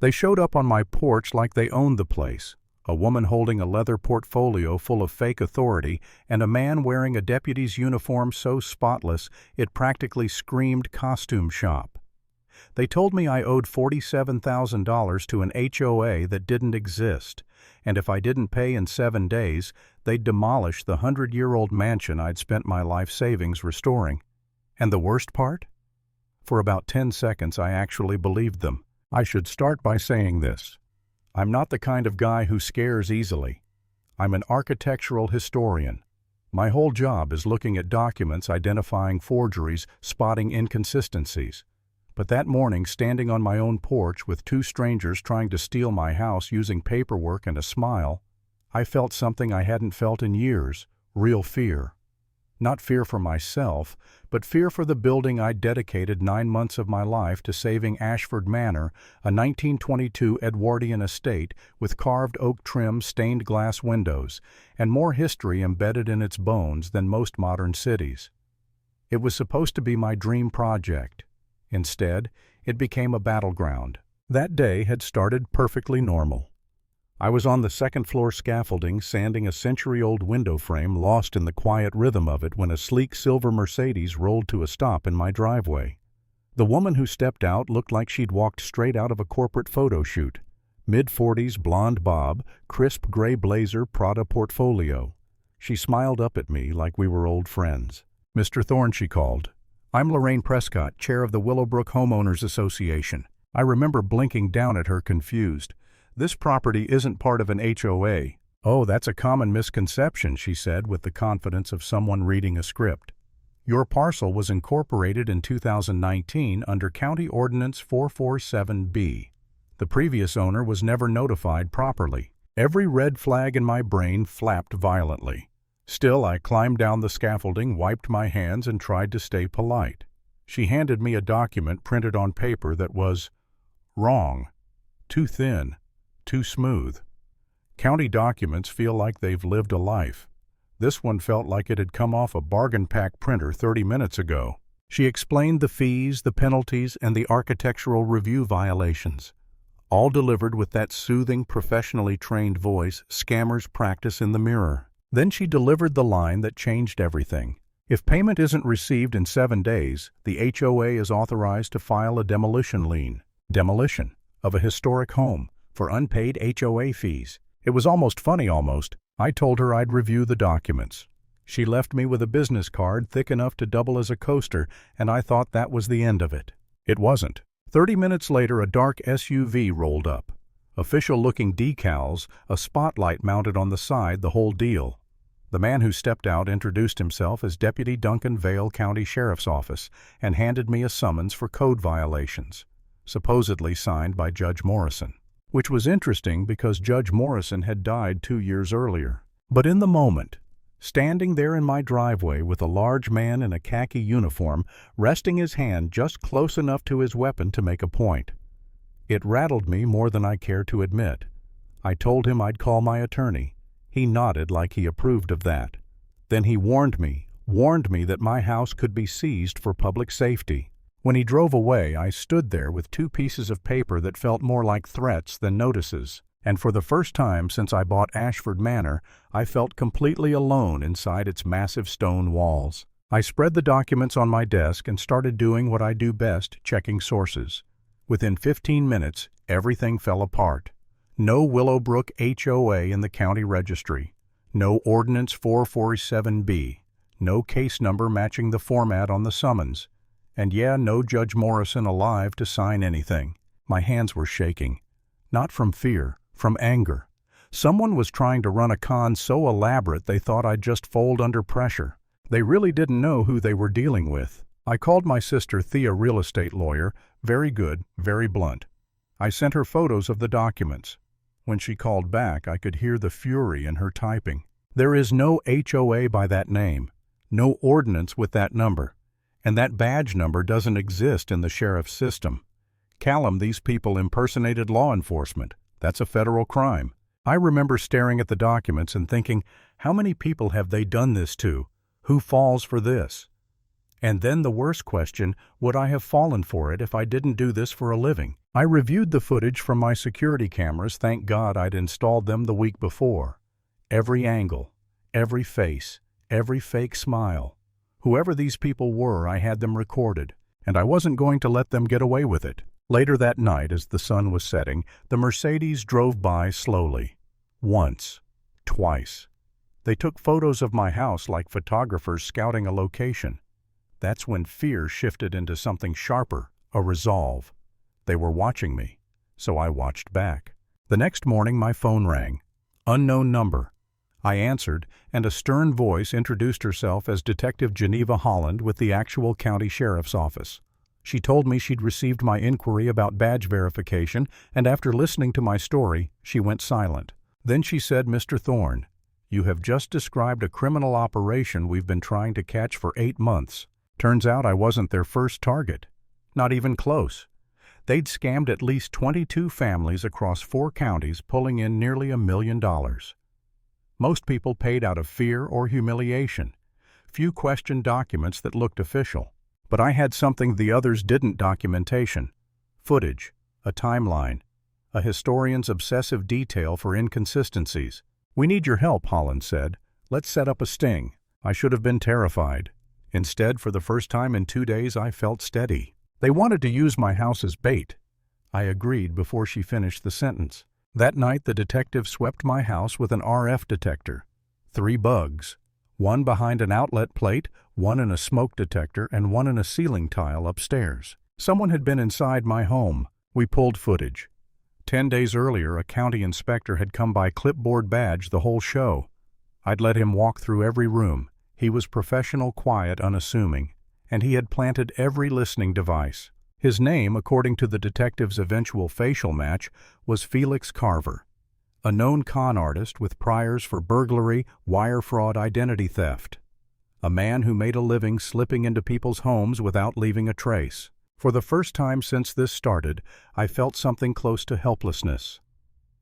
They showed up on my porch like they owned the place. A woman holding a leather portfolio full of fake authority, and a man wearing a deputy's uniform so spotless it practically screamed costume shop. They told me I owed $47,000 to an HOA that didn't exist, and if I didn't pay in 7 days, they'd demolish the 100-year-old mansion I'd spent my life savings restoring. And the worst part? For about 10 seconds I actually believed them. I should start by saying this. I'm not the kind of guy who scares easily. I'm an architectural historian. My whole job is looking at documents, identifying forgeries, spotting inconsistencies. But that morning, standing on my own porch with 2 strangers trying to steal my house using paperwork and a smile, I felt something I hadn't felt in years, real fear. Not fear for myself, but fear for the building I'd dedicated 9 months of my life to saving Ashford Manor, a 1922 Edwardian estate with carved oak trim, stained glass windows, and more history embedded in its bones than most modern cities. It was supposed to be my dream project. Instead, it became a battleground. That day had started perfectly normal. I was on the second-floor scaffolding, sanding a century-old window frame, lost in the quiet rhythm of it when a sleek silver Mercedes rolled to a stop in my driveway. The woman who stepped out looked like she'd walked straight out of a corporate photo shoot. Mid-40s, blonde bob, crisp gray blazer, Prada portfolio. She smiled up at me like we were old friends. "Mr. Thorne," she called. "I'm Lorraine Prescott, chair of the Willowbrook Homeowners Association." I remember blinking down at her, confused. "This property isn't part of an HOA. "Oh, that's a common misconception," she said with the confidence of someone reading a script. "Your parcel was incorporated in 2019 under County Ordinance 447B. The previous owner was never notified properly." Every red flag in my brain flapped violently. Still, I climbed down the scaffolding, wiped my hands, and tried to stay polite. She handed me a document printed on paper that was wrong, too thin, too smooth. County documents feel like they've lived a life. This one felt like it had come off a bargain pack printer 30 minutes ago. She explained the fees, the penalties, and the architectural review violations, all delivered with that soothing, professionally trained voice scammers practice in the mirror. Then she delivered the line that changed everything. If payment isn't received in 7 days, the HOA is authorized to file a demolition lien. Demolition of a historic home for unpaid HOA fees. It was almost funny, almost. I told her I'd review the documents. She left me with a business card thick enough to double as a coaster, and I thought that was the end of it. It wasn't. 30 minutes later, a dark SUV rolled up. Official-looking decals, a spotlight mounted on the side, the whole deal. The man who stepped out introduced himself as Deputy Duncan Vale County Sheriff's Office and handed me a summons for code violations, supposedly signed by Judge Morrison. Which was interesting because Judge Morrison had died 2 years earlier. But in the moment, standing there in my driveway with a large man in a khaki uniform, resting his hand just close enough to his weapon to make a point. It rattled me more than I care to admit. I told him I'd call my attorney. He nodded like he approved of that. Then he warned me that my house could be seized for public safety. When he drove away, I stood there with 2 pieces of paper that felt more like threats than notices. And for the first time since I bought Ashford Manor, I felt completely alone inside its massive stone walls. I spread the documents on my desk and started doing what I do best, checking sources. Within 15 minutes, everything fell apart. No Willowbrook HOA in the county registry. No Ordinance 447B. No case number matching the format on the summons. And yeah, no Judge Morrison alive to sign anything. My hands were shaking. Not from fear, from anger. Someone was trying to run a con so elaborate they thought I'd just fold under pressure. They really didn't know who they were dealing with. I called my sister Thea, real estate lawyer, very good, very blunt. I sent her photos of the documents. When she called back, I could hear the fury in her typing. There is no HOA by that name, no ordinance with that number. And that badge number doesn't exist in the sheriff's system. Callum, these people impersonated law enforcement. That's a federal crime. I remember staring at the documents and thinking, how many people have they done this to? Who falls for this? And then the worst question, would I have fallen for it if I didn't do this for a living? I reviewed the footage from my security cameras. Thank God I'd installed them the week before. Every angle, every face, every fake smile. Whoever these people were, I had them recorded, and I wasn't going to let them get away with it. Later that night, as the sun was setting, the Mercedes drove by slowly. Once. Twice. They took photos of my house like photographers scouting a location. That's when fear shifted into something sharper, a resolve. They were watching me, so I watched back. The next morning my phone rang. Unknown number. I answered, and a stern voice introduced herself as Detective Geneva Holland with the actual county sheriff's office. She told me she'd received my inquiry about badge verification, and after listening to my story, she went silent. Then she said, "Mr. Thorne, you have just described a criminal operation we've been trying to catch for 8 months. Turns out I wasn't their first target. Not even close. They'd scammed at least 22 families across 4 counties, pulling in nearly $1 million. Most people paid out of fear or humiliation. Few questioned documents that looked official. But I had something the others didn't: documentation. Footage. A timeline. A historian's obsessive detail for inconsistencies. "We need your help," Holland said. "Let's set up a sting." I should have been terrified. Instead, for the first time in 2 days, I felt steady. They wanted to use my house as bait. I agreed before she finished the sentence. That night, the detective swept my house with an RF detector. 3 bugs. 1 behind an outlet plate, 1 in a smoke detector, and 1 in a ceiling tile upstairs. Someone had been inside my home. We pulled footage. 10 days earlier, a county inspector had come by clipboard badge the whole show. I'd let him walk through every room. He was professional, quiet, unassuming, and he had planted every listening device. His name, according to the detective's eventual facial match, was Felix Carver, a known con artist with priors for burglary, wire fraud, identity theft. A man who made a living slipping into people's homes without leaving a trace. For the first time since this started, I felt something close to helplessness.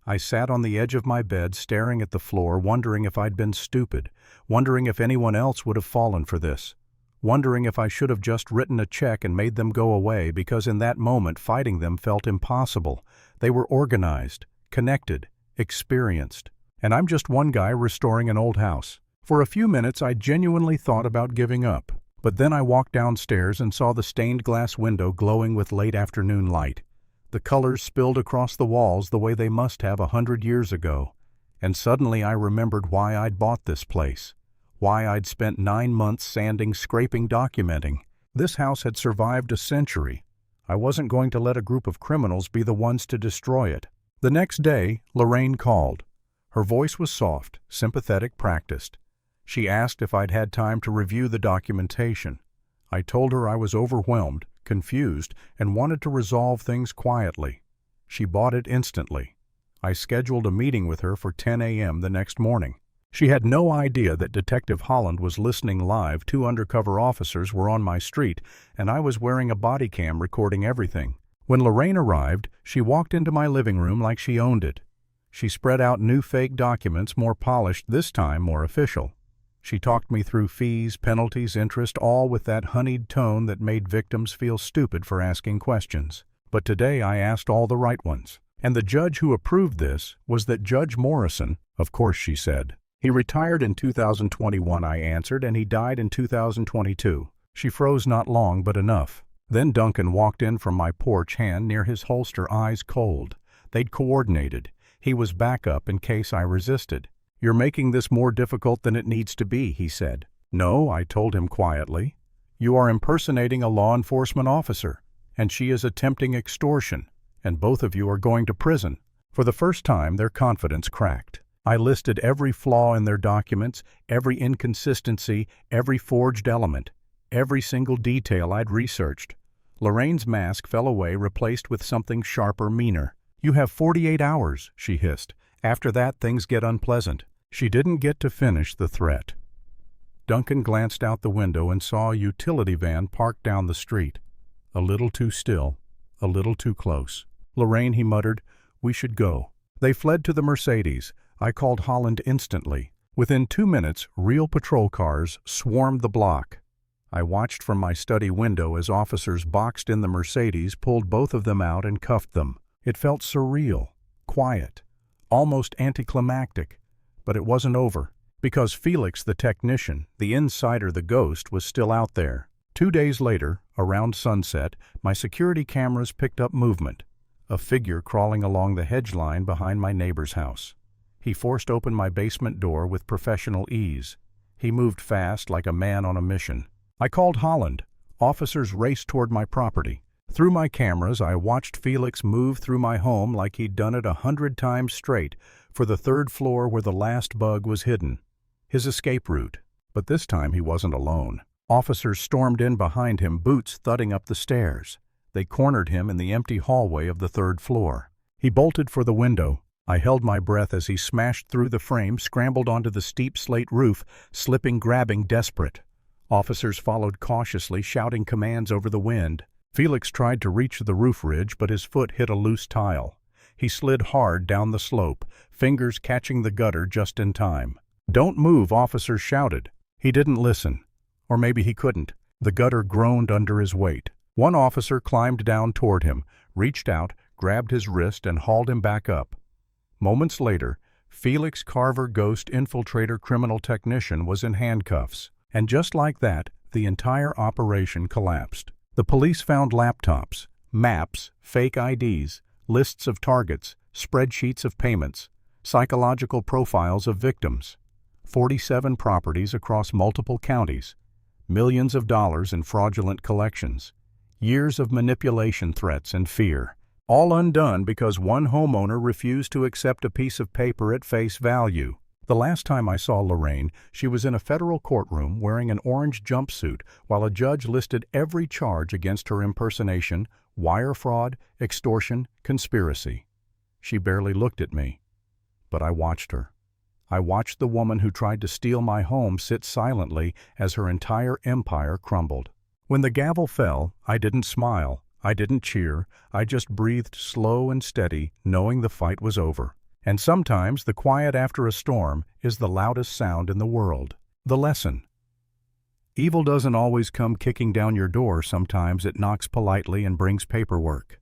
I sat on the edge of my bed staring at the floor, wondering if I'd been stupid, wondering if anyone else would have fallen for this, wondering if I should have just written a check and made them go away, because in that moment fighting them felt impossible. They were organized, connected, experienced, and I'm just one guy restoring an old house. For a few minutes I genuinely thought about giving up, but then I walked downstairs and saw the stained glass window glowing with late afternoon light. The colors spilled across the walls the way they must have 100 years ago, and suddenly I remembered why I'd bought this place. Why I'd spent 9 months sanding, scraping, documenting. This house had survived a century. I wasn't going to let a group of criminals be the ones to destroy it. The next day, Lorraine called. Her voice was soft, sympathetic, practiced. She asked if I'd had time to review the documentation. I told her I was overwhelmed, confused, and wanted to resolve things quietly. She bought it instantly. I scheduled a meeting with her for 10 a.m. the next morning. She had no idea that Detective Holland was listening live. 2 undercover officers were on my street, and I was wearing a body cam recording everything. When Lorraine arrived, she walked into my living room like she owned it. She spread out new fake documents, more polished, this time more official. She talked me through fees, penalties, interest, all with that honeyed tone that made victims feel stupid for asking questions. But today I asked all the right ones. And the judge who approved this was that Judge Morrison, of course, she said. He retired in 2021, I answered, and he died in 2022. She froze, not long, but enough. Then Duncan walked in from my porch, hand near his holster, eyes cold. They'd coordinated. He was backup in case I resisted. "You're making this more difficult than it needs to be," he said. "No," I told him quietly. "You are impersonating a law enforcement officer, and she is attempting extortion, and both of you are going to prison." For the first time, their confidence cracked. I listed every flaw in their documents, every inconsistency, every forged element, every single detail I'd researched. Lorraine's mask fell away, replaced with something sharper, meaner. "You have 48 hours, she hissed. "After that, things get unpleasant." She didn't get to finish the threat. Duncan glanced out the window and saw a utility van parked down the street. A little too still, a little too close. "Lorraine," he muttered, "we should go." They fled to the Mercedes. I called Holland instantly. Within 2 minutes, real patrol cars swarmed the block. I watched from my study window as officers boxed in the Mercedes, pulled both of them out, and cuffed them. It felt surreal, quiet, almost anticlimactic, but it wasn't over, because Felix the technician, the insider, the ghost, was still out there. 2 days later, around sunset, my security cameras picked up movement. A figure crawling along the hedge line behind my neighbor's house. He forced open my basement door with professional ease. He moved fast, like a man on a mission. I called Holland. Officers raced toward my property. Through my cameras, I watched Felix move through my home like he'd done it 100 times straight, for the 3rd floor where the last bug was hidden. His escape route. But this time he wasn't alone. Officers stormed in behind him, boots thudding up the stairs. They cornered him in the empty hallway of the 3rd floor. He bolted for the window. I held my breath as he smashed through the frame, scrambled onto the steep slate roof, slipping, grabbing, desperate. Officers followed cautiously, shouting commands over the wind. Felix tried to reach the roof ridge, but his foot hit a loose tile. He slid hard down the slope, fingers catching the gutter just in time. "Don't move," officers shouted. He didn't listen. Or maybe he couldn't. The gutter groaned under his weight. One officer climbed down toward him, reached out, grabbed his wrist, and hauled him back up. Moments later, Felix Carver, ghost infiltrator criminal technician, was in handcuffs. And just like that, the entire operation collapsed. The police found laptops, maps, fake IDs, lists of targets, spreadsheets of payments, psychological profiles of victims, 47 properties across multiple counties, millions of dollars in fraudulent collections, years of manipulation, threats, and fear. All undone because one homeowner refused to accept a piece of paper at face value. The last time I saw Lorraine, she was in a federal courtroom wearing an orange jumpsuit while a judge listed every charge against her: impersonation, wire fraud, extortion, conspiracy. She barely looked at me, but I watched her. I watched the woman who tried to steal my home sit silently as her entire empire crumbled. When the gavel fell, I didn't smile, I didn't cheer, I just breathed slow and steady, knowing the fight was over. And sometimes the quiet after a storm is the loudest sound in the world. The lesson. Evil doesn't always come kicking down your door. Sometimes it knocks politely and brings paperwork.